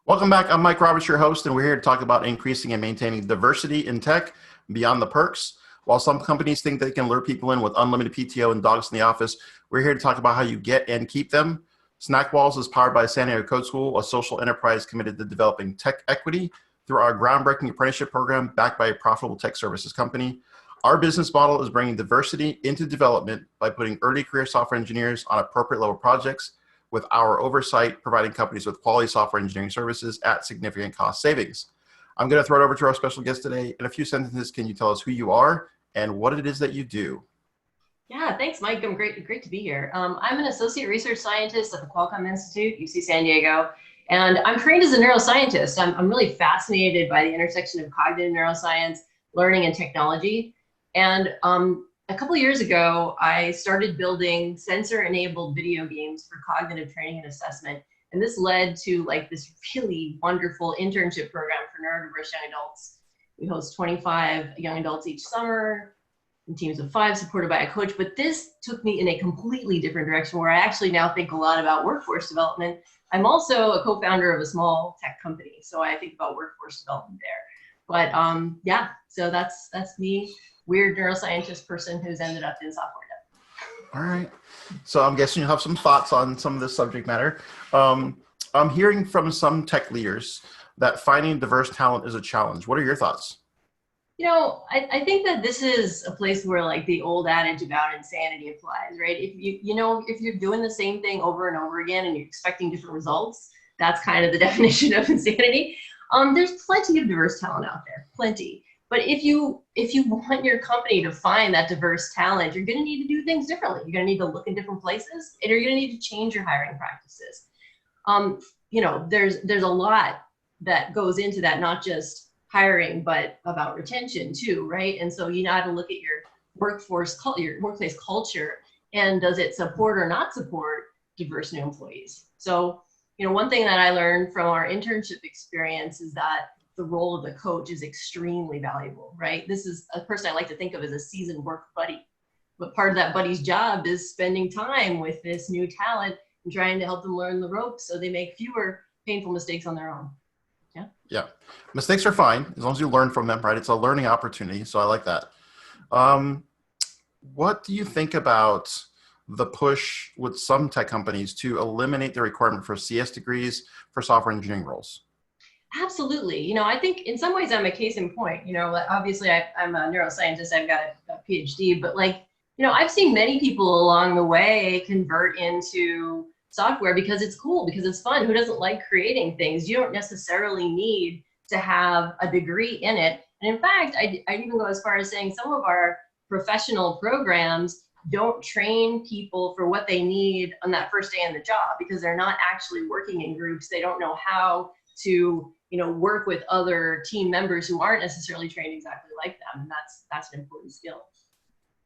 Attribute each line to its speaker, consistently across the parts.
Speaker 1: Welcome back. I'm Mike Roberts, your host, and we're here to talk about increasing and maintaining diversity in tech beyond the perks. While some companies think they can lure people in with unlimited PTO and dogs in the office, we're here to talk about how you get and keep them. Snack Walls is powered by San Diego Code School, a social enterprise committed to developing tech equity through our groundbreaking apprenticeship program backed by a profitable tech services company. Our business model is bringing diversity into development by putting early career software engineers on appropriate level projects with our oversight, providing companies with quality software engineering services at significant cost savings. I'm going to throw it over to our special guest today. In a few sentences, can you tell us who you are and what it is that you do?
Speaker 2: Yeah, thanks, Mike. I'm great to be here. I'm an associate research scientist at the Qualcomm Institute, UC San Diego, and I'm trained as a neuroscientist. I'm really fascinated by the intersection of cognitive neuroscience, learning, and technology. And a couple of years ago, I started building sensor-enabled video games for cognitive training and assessment. And this led to like this really wonderful internship program for neurodiverse young adults. We host 25 young adults each summer in teams of 5 supported by a coach. But this took me in a completely different direction where I actually now think a lot about workforce development. I'm also a co-founder of a small tech company. So I think about workforce development there. But yeah, so that's me. Weird neuroscientist person who's ended up in software dev.
Speaker 1: All right. So I'm guessing you have some thoughts on some of this subject matter. I'm hearing from some tech leaders that finding diverse talent is a challenge. What are your thoughts?
Speaker 2: You know, I think that this is a place where like the old adage about insanity applies, right? If if you're doing the same thing over and over again and you're expecting different results, that's kind of the definition of insanity. There's plenty of diverse talent out there, plenty. But if you want your company to find that diverse talent, you're going to need to do things differently. You're going to need to look in different places, and you're going to need to change your hiring practices. There's a lot that goes into that, not just hiring, but about retention too, right? And so you got to look at your workplace culture, and does it support or not support diverse new employees? So, one thing that I learned from our internship experience is that the role of the coach is extremely valuable, right? This is a person I like to think of as a seasoned work buddy. But part of that buddy's job is spending time with this new talent and trying to help them learn the ropes so they make fewer painful mistakes on their own. Yeah.
Speaker 1: Yeah. Mistakes are fine as long as you learn from them, right? It's a learning opportunity. So I like that. What do you think about the push with some tech companies to eliminate the requirement for CS degrees for software engineering roles?
Speaker 2: Absolutely. I think in some ways I'm a case in point. Obviously I'm a neuroscientist, I've got a PhD, but I've seen many people along the way convert into software because it's cool, because it's fun. Who doesn't like creating things? You don't necessarily need to have a degree in it. And in fact, I'd even go as far as saying some of our professional programs don't train people for what they need on that first day on the job because they're not actually working in groups. They don't know how to work with other team members who aren't necessarily trained exactly like them. And that's an important skill.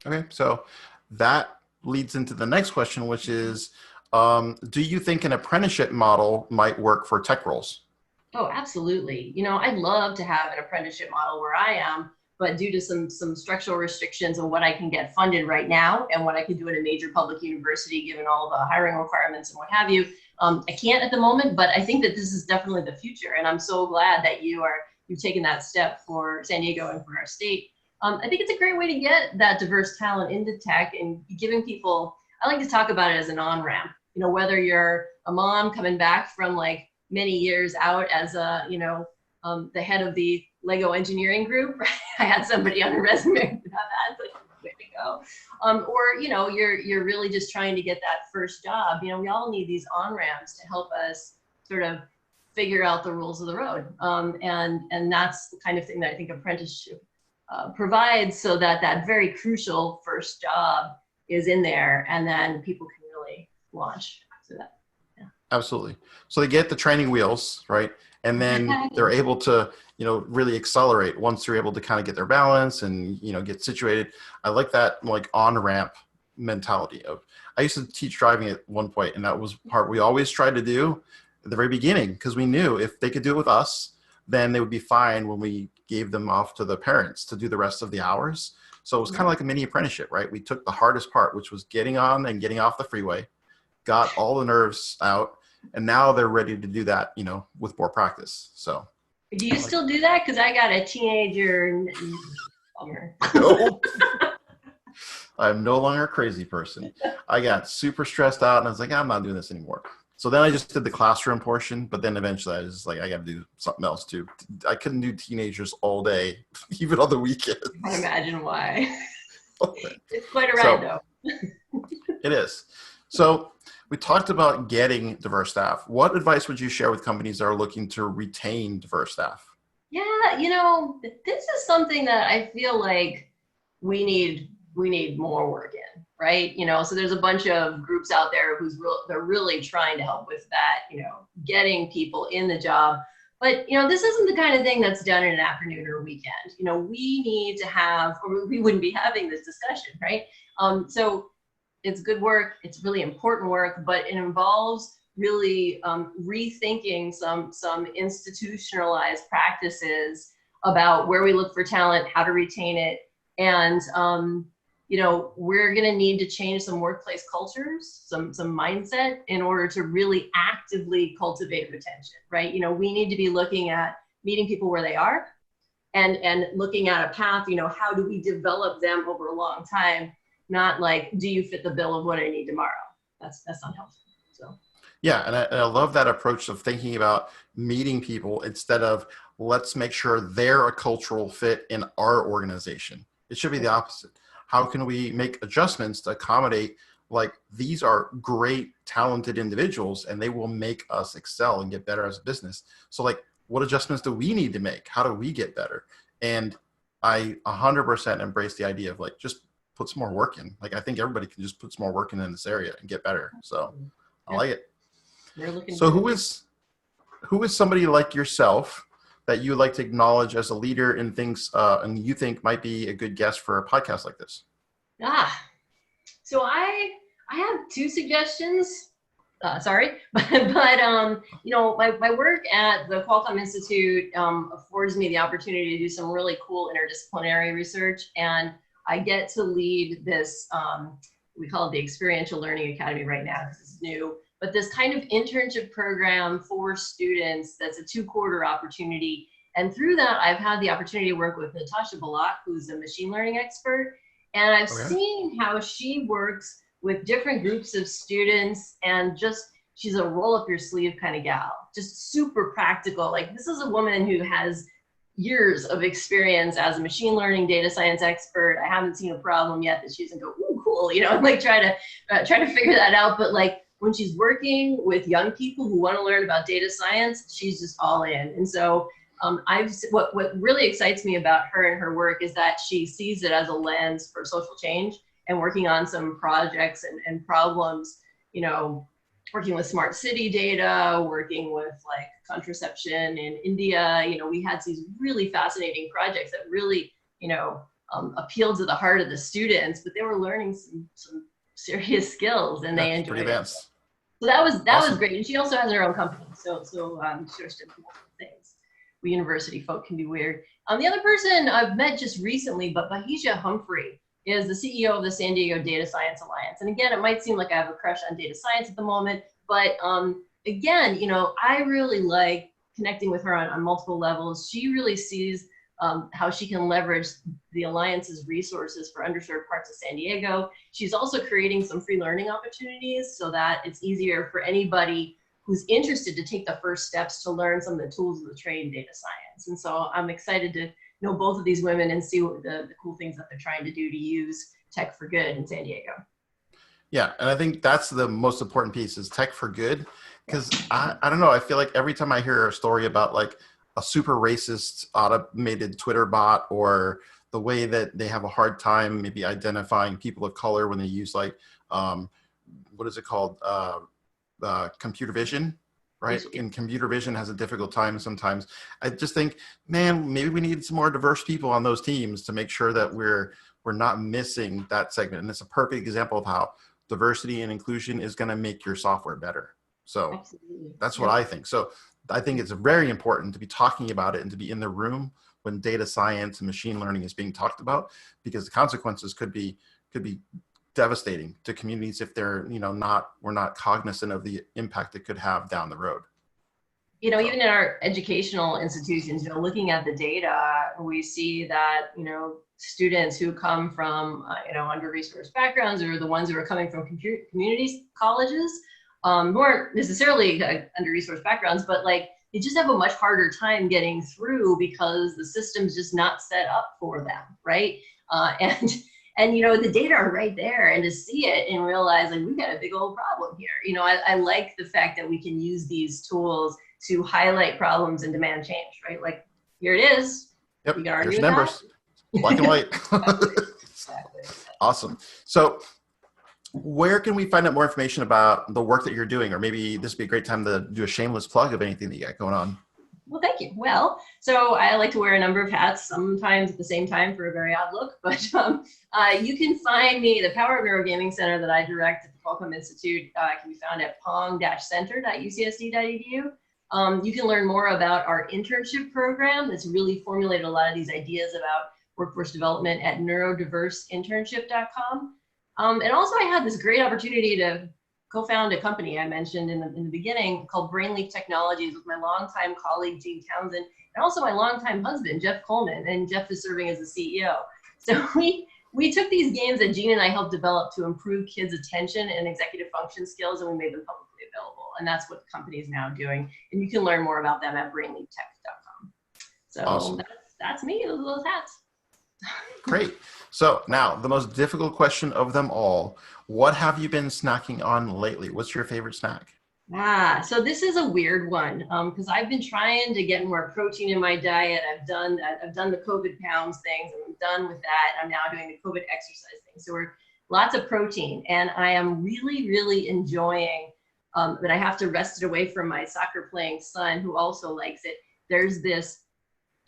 Speaker 1: Okay, so that leads into the next question, which is, do you think an apprenticeship model might work for tech roles?
Speaker 2: Oh, absolutely. I'd love to have an apprenticeship model where I am, but due to some structural restrictions on what I can get funded right now and what I can do at a major public university, given all the hiring requirements and what have you, I can't at the moment, but I think that this is definitely the future. And I'm so glad that you've taken that step for San Diego and for our state. I think it's a great way to get that diverse talent into tech and giving people, I like to talk about it as an on-ramp, whether you're a mom coming back from like many years out as the head of the Lego engineering group, right? I had somebody on a resume about that. It's like, way to go. Or you're really just trying to get that first job. We all need these on-ramps to help us sort of figure out the rules of the road. And that's the kind of thing that I think apprenticeship provides, so that very crucial first job is in there, and then people can really launch after that. Yeah.
Speaker 1: Absolutely. So they get the training wheels, right? And then they're able to, really accelerate once they're able to kind of get their balance and, get situated. I like that like on-ramp mentality of, I used to teach driving at one point, and that was part we always tried to do at the very beginning, because we knew if they could do it with us, then they would be fine when we gave them off to the parents to do the rest of the hours. So it was kind of like a mini apprenticeship, right? We took the hardest part, which was getting on and getting off the freeway, got all the nerves out, And now they're ready to do that, with more practice. So.
Speaker 2: Do you still do that? Because I got a teenager.
Speaker 1: No, I'm no longer a crazy person. I got super stressed out and I was like, I'm not doing this anymore. So then I just did the classroom portion, but then eventually I was just like, I got to do something else too. I couldn't do teenagers all day, even on the weekends.
Speaker 2: I can't imagine why. It's quite a ride though.
Speaker 1: It is. So we talked about getting diverse staff. What advice would you share with companies that are looking to retain diverse staff?
Speaker 2: Yeah, this is something that I feel like we need more work in, right? So there's a bunch of groups out there they're really trying to help with that, getting people in the job. But, this isn't the kind of thing that's done in an afternoon or a weekend. We need to have, or we wouldn't be having this discussion, right? So it's good work. It's really important work, but it involves really rethinking some institutionalized practices about where we look for talent, how to retain it. And, we're going to need to change some workplace cultures, some mindset in order to really actively cultivate retention, right? We need to be looking at meeting people where they are and looking at a path, how do we develop them over a long time? Not like, do you fit the bill of what I need tomorrow? That's unhealthy. So.
Speaker 1: Yeah, and I love that approach of thinking about meeting people instead of let's make sure they're a cultural fit in our organization. It should be the opposite. How can we make adjustments to accommodate, like, these are great, talented individuals and they will make us excel and get better as a business. So, like, what adjustments do we need to make? How do we get better? And I 100% embrace the idea of, like, just put some more work in. Like, I think everybody can just put some more work in this area and get better. So I like it. So who is somebody like yourself that you would like to acknowledge as a leader in things and you think might be a good guest for a podcast like this?
Speaker 2: So I have two suggestions. Sorry, but my work at the Qualcomm Institute affords me the opportunity to do some really cool interdisciplinary research, and I get to lead this. We call it the Experiential Learning Academy right now because it's new. But this kind of internship program for students that's a 2-quarter opportunity. And through that, I've had the opportunity to work with Natasha Balak, who's a machine learning expert. And I've seen how she works with different groups of students, and she's a roll up your sleeve kind of gal, just super practical. Like, this is a woman who has years of experience as a machine learning data science expert. I haven't seen a problem yet that she doesn't go, ooh, cool, and like try to figure that out. But like, when she's working with young people who want to learn about data science, she's just all in. And so what really excites me about her and her work is that she sees it as a lens for social change and working on some projects and problems, working with smart city data, working with like contraception in India. We had these really fascinating projects that really, appealed to the heart of the students, but they were learning some serious skills and they enjoyed it. So that was great. And she also has her own company. So she does multiple things. We university folk can be weird. The other person I've met just recently, but Bahija Humphrey is the CEO of the San Diego Data Science Alliance. And again, it might seem like I have a crush on data science at the moment, but again, I really like connecting with her on multiple levels. She really sees how she can leverage the Alliance's resources for underserved parts of San Diego. She's also creating some free learning opportunities so that it's easier for anybody who's interested to take the first steps to learn some of the tools of the trade in data science. And so I'm excited to know both of these women and see what the cool things that they're trying to do to use tech for good in San Diego.
Speaker 1: Yeah, and I think that's the most important piece is tech for good. Because I don't know, I feel like every time I hear a story about like a super racist automated Twitter bot, or the way that they have a hard time maybe identifying people of color when they use like, what is it called? Computer vision, right? And computer vision has a difficult time sometimes. I just think, man, maybe we need some more diverse people on those teams to make sure that we're not missing that segment. And it's a perfect example of how diversity and inclusion is going to make your software better. So absolutely. That's what I think. So I think it's very important to be talking about it and to be in the room when data science and machine learning is being talked about, because the consequences could be devastating to communities if they're, we're not cognizant of the impact it could have down the road.
Speaker 2: Even in our educational institutions, looking at the data, we see that, students who come from, under-resourced backgrounds, or the ones who are coming from community colleges, who aren't necessarily under-resourced backgrounds, but like, they just have a much harder time getting through because the system's just not set up for them, right? And the data are right there, and to see it and realize, like, we've got a big old problem here. I like the fact that we can use these tools to highlight problems and demand change, right? Like, here it is.
Speaker 1: Yep,
Speaker 2: You can argue
Speaker 1: there's
Speaker 2: with
Speaker 1: numbers,
Speaker 2: that?
Speaker 1: black and white.
Speaker 2: Exactly.
Speaker 1: Awesome. So where can we find out more information about the work that you're doing? Or maybe this would be a great time to do a shameless plug of anything that you got going on.
Speaker 2: Well, thank you. Well, so I like to wear a number of hats, sometimes at the same time for a very odd look, but you can find me, the Power of Neurogaming Center that I direct at the Qualcomm Institute can be found at pong-center.ucsd.edu. You can learn more about our internship program that's really formulated a lot of these ideas about workforce development at neurodiverseinternship.com. And also I had this great opportunity to co-found a company I mentioned in the beginning called BrainLeap Technologies with my longtime colleague, Gene Townsend, and also my longtime husband, Jeff Coleman, and Jeff is serving as the CEO. So we took these games that Gene and I helped develop to improve kids' attention and executive function skills, and we made them publicly available. And that's what the company is now doing. And you can learn more about them at brainleaptech.com. So
Speaker 1: awesome.
Speaker 2: That's me, those hats.
Speaker 1: Great. So now the most difficult question of them all, what have you been snacking on lately? What's your favorite snack?
Speaker 2: So this is a weird one because I've been trying to get more protein in my diet. I've done the COVID pounds things, and I'm done with that. I'm now doing the COVID exercise thing. So we're lots of protein, and I am really, really enjoying, but I have to wrest it away from my soccer playing son who also likes it. There's this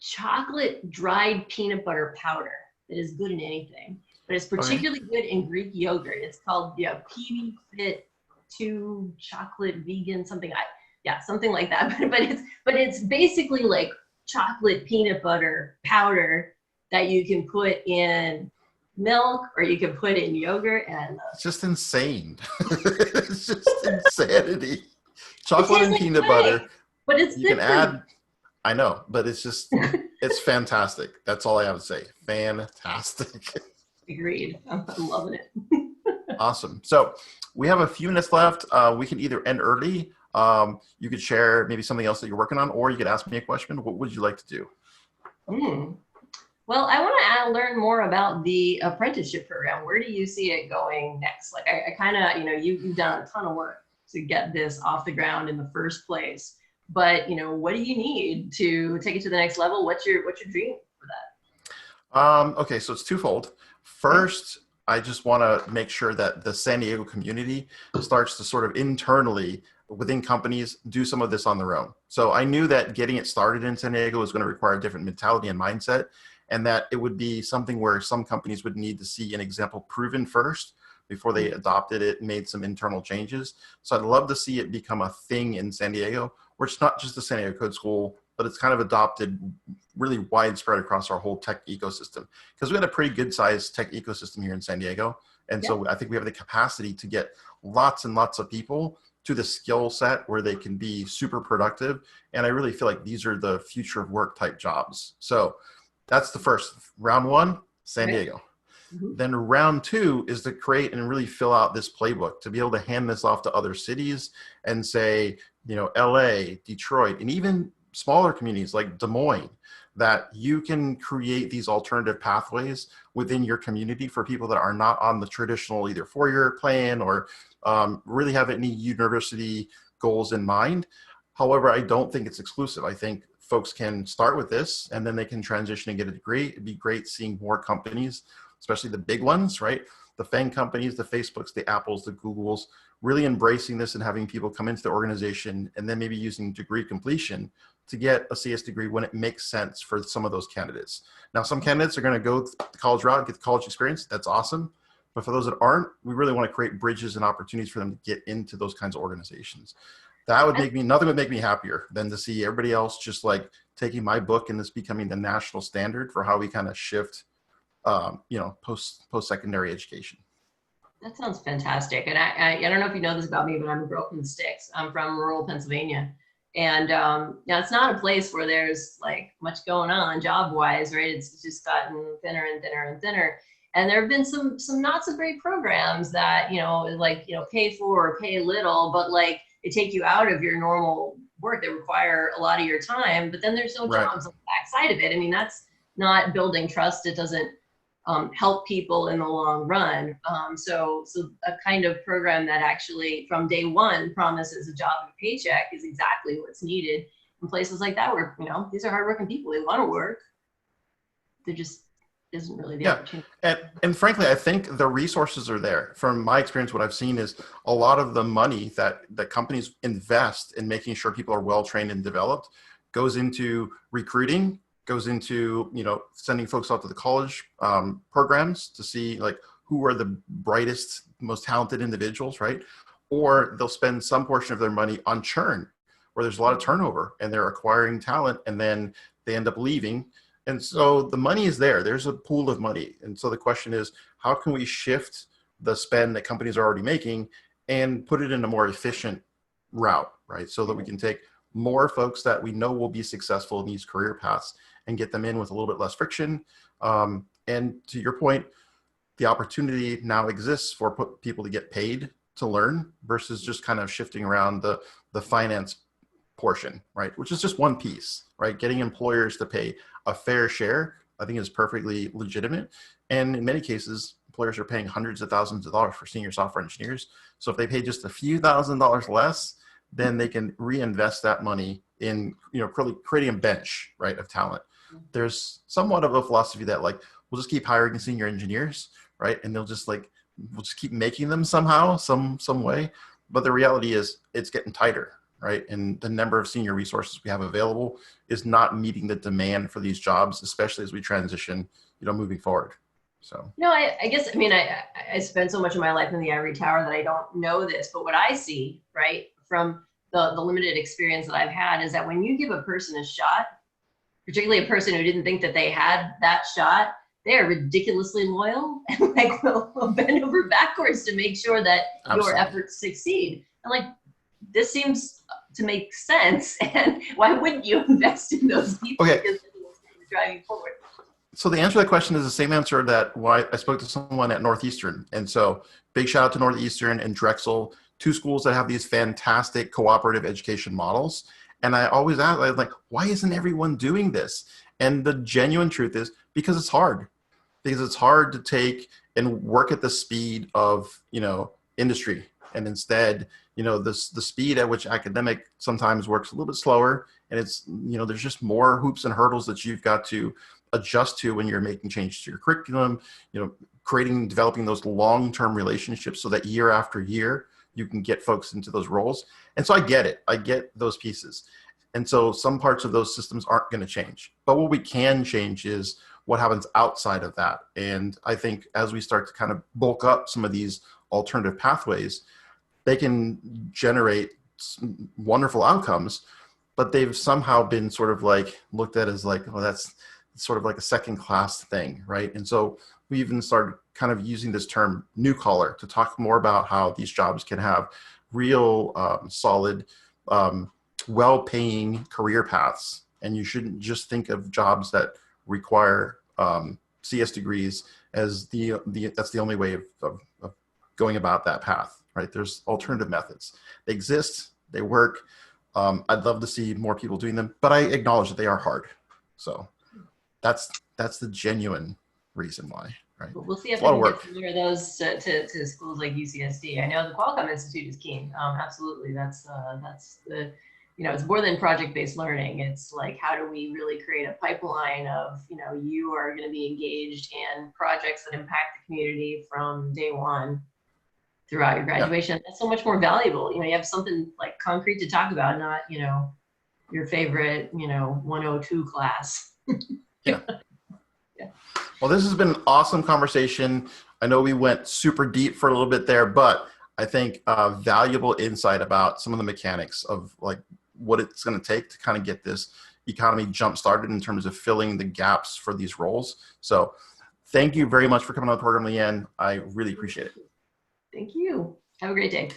Speaker 2: chocolate dried peanut butter powder that is good in anything, but it's particularly good in Greek yogurt. It's called PB Fit 2 chocolate vegan something. Something like that. But it's basically like chocolate peanut butter powder that you can put in milk or you can put in yogurt, and I love it.
Speaker 1: It's just insane. It's just insanity. Chocolate and peanut butter.
Speaker 2: But it's
Speaker 1: you can add. I know, but it's just, it's fantastic. That's all I have to say. Fantastic.
Speaker 2: Agreed. I'm loving it.
Speaker 1: Awesome. So we have a few minutes left. We can either end early. You could share maybe something else that you're working on, or you could ask me a question. What would you like to do?
Speaker 2: Well, I want to learn more about the apprenticeship program. Where do you see it going next? Like I kind of, you've done a ton of work to get this off the ground in the first place. But what do you need to take it to the next level? What's your dream for that?
Speaker 1: Okay, so it's twofold. First, I just want to make sure that the San Diego community starts to sort of internally within companies do some of this on their own. So I knew that getting it started in San Diego was going to require a different mentality and mindset, and that it would be something where some companies would need to see an example proven first before they adopted it and made some internal changes. So I'd love to see it become a thing in San Diego, where it's not just the San Diego Code School, but it's kind of adopted really widespread across our whole tech ecosystem. Because we had a pretty good sized tech ecosystem here in San Diego. And so I think we have the capacity to get lots and lots of people to the skill set where they can be super productive. And I really feel like these are the future of work type jobs. So that's the first. Round one, San Diego. Then round two is to create and really fill out this playbook to be able to hand this off to other cities and say, LA, Detroit, and even smaller communities like Des Moines, that you can create these alternative pathways within your community for people that are not on the traditional either four-year plan or really have any university goals in mind. However, I don't think it's exclusive. I think folks can start with this and then they can transition and get a degree. It'd be great seeing more companies, especially the big ones, right? The FANG companies, the Facebooks, the Apples, the Googles, really embracing this and having people come into the organization and then maybe using degree completion to get a CS degree when it makes sense for some of those candidates. Now, some candidates are going to go the college route, get the college experience. That's awesome. But for those that aren't, we really want to create bridges and opportunities for them to get into those kinds of organizations. That would make me, nothing would make me happier than to see everybody else just like taking my book and this becoming the national standard for how we kind of shift, post-secondary education.
Speaker 2: That sounds fantastic. And I don't know if you know this about me, but I'm a girl from the sticks. I'm from rural Pennsylvania. And it's not a place where there's like much going on job wise, right? It's just gotten thinner and thinner and thinner. And there have been some not so great programs that, pay for or pay little, but like they take you out of your normal work. They require a lot of your time, but then there's no
Speaker 1: Right.
Speaker 2: jobs on the backside of it. I mean, that's not building trust. It doesn't help people in the long run. So a kind of program that actually from day one promises a job and a paycheck is exactly what's needed in places like that where, these are hardworking people. They want to work. There just isn't really the opportunity.
Speaker 1: And frankly, I think the resources are there. From my experience, what I've seen is a lot of the money that companies invest in making sure people are well trained and developed goes into recruiting, goes into, sending folks out to the college programs to see like who are the brightest, most talented individuals, right? Or they'll spend some portion of their money on churn, where there's a lot of turnover and they're acquiring talent and then they end up leaving. And so the money is there. There's a pool of money. And so the question is, how can we shift the spend that companies are already making and put it in a more efficient route, right? So that we can take more folks that we know will be successful in these career paths and get them in with a little bit less friction. And to your point, the opportunity now exists for people to get paid to learn versus just kind of shifting around the finance portion, right? Which is just one piece, right? Getting employers to pay a fair share, I think, is perfectly legitimate. And in many cases, employers are paying hundreds of thousands of dollars for senior software engineers. So if they pay just a few $1,000s less, then they can reinvest that money in, creating a bench, right, of talent. There's somewhat of a philosophy that like, we'll just keep hiring senior engineers, right? And we'll just keep making them somehow, some way. But the reality is it's getting tighter, right? And the number of senior resources we have available is not meeting the demand for these jobs, especially as we transition, moving forward. So.
Speaker 2: No, I guess, I spend so much of my life in the ivory tower that I don't know this, but what I see, right, from the limited experience that I've had is that when you give a person a shot, particularly a person who didn't think that they had that shot, they are ridiculously loyal and like will bend over backwards to make sure that
Speaker 1: Absolutely.
Speaker 2: your efforts succeed. And like, this seems to make sense. And why wouldn't you invest in those people?
Speaker 1: Okay.
Speaker 2: Because they're driving forward.
Speaker 1: So the answer to that question is the same answer that why I spoke to someone at Northeastern. And so big shout out to Northeastern and Drexel, two schools that have these fantastic cooperative education models. And I always ask, I was like, why isn't everyone doing this? And the genuine truth is because it's hard. Because it's hard to take and work at the speed of, industry. And instead, the speed at which academic sometimes works a little bit slower. And it's, there's just more hoops and hurdles that you've got to adjust to when you're making changes to your curriculum, developing those long-term relationships so that year after year, you can get folks into those roles. And so I get it. I get those pieces. And so some parts of those systems aren't going to change. But what we can change is what happens outside of that. And I think as we start to kind of bulk up some of these alternative pathways, they can generate wonderful outcomes, but they've somehow been sort of like looked at as like, well, that's sort of like a second class thing, right? And so we even started kind of using this term new collar to talk more about how these jobs can have real solid, well-paying career paths. And you shouldn't just think of jobs that require CS degrees as that's the only way of going about that path, right? There's alternative methods. They exist, they work. I'd love to see more people doing them, but I acknowledge that they are hard. So that's the genuine reason why, right?
Speaker 2: We'll see if we can get some more of those to schools like UCSD. I know the Qualcomm Institute is keen. Absolutely, that's the, it's more than project-based learning. It's like, how do we really create a pipeline of, you are going to be engaged in projects that impact the community from day one throughout your graduation. Yeah. That's so much more valuable. You have something like concrete to talk about, not, your favorite, 102 class.
Speaker 1: Yeah. Yeah. Well, this has been an awesome conversation. I know we went super deep for a little bit there, but I think valuable insight about some of the mechanics of like what it's going to take to kind of get this economy jump started in terms of filling the gaps for these roles. So thank you very much for coming on the program, Leanne. I really appreciate it.
Speaker 2: Thank you. Have a great day.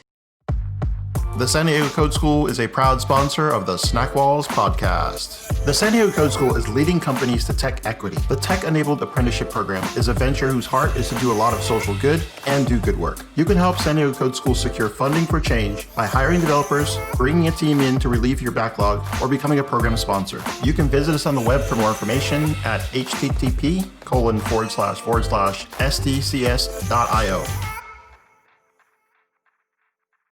Speaker 1: The San Diego Code School is a proud sponsor of the Snack Walls podcast. The San Diego Code School is leading companies to tech equity. The tech-enabled apprenticeship program is a venture whose heart is to do a lot of social good and do good work. You can help San Diego Code School secure funding for change by hiring developers, bringing a team in to relieve your backlog, or becoming a program sponsor. You can visit us on the web for more information at http://stcs.io.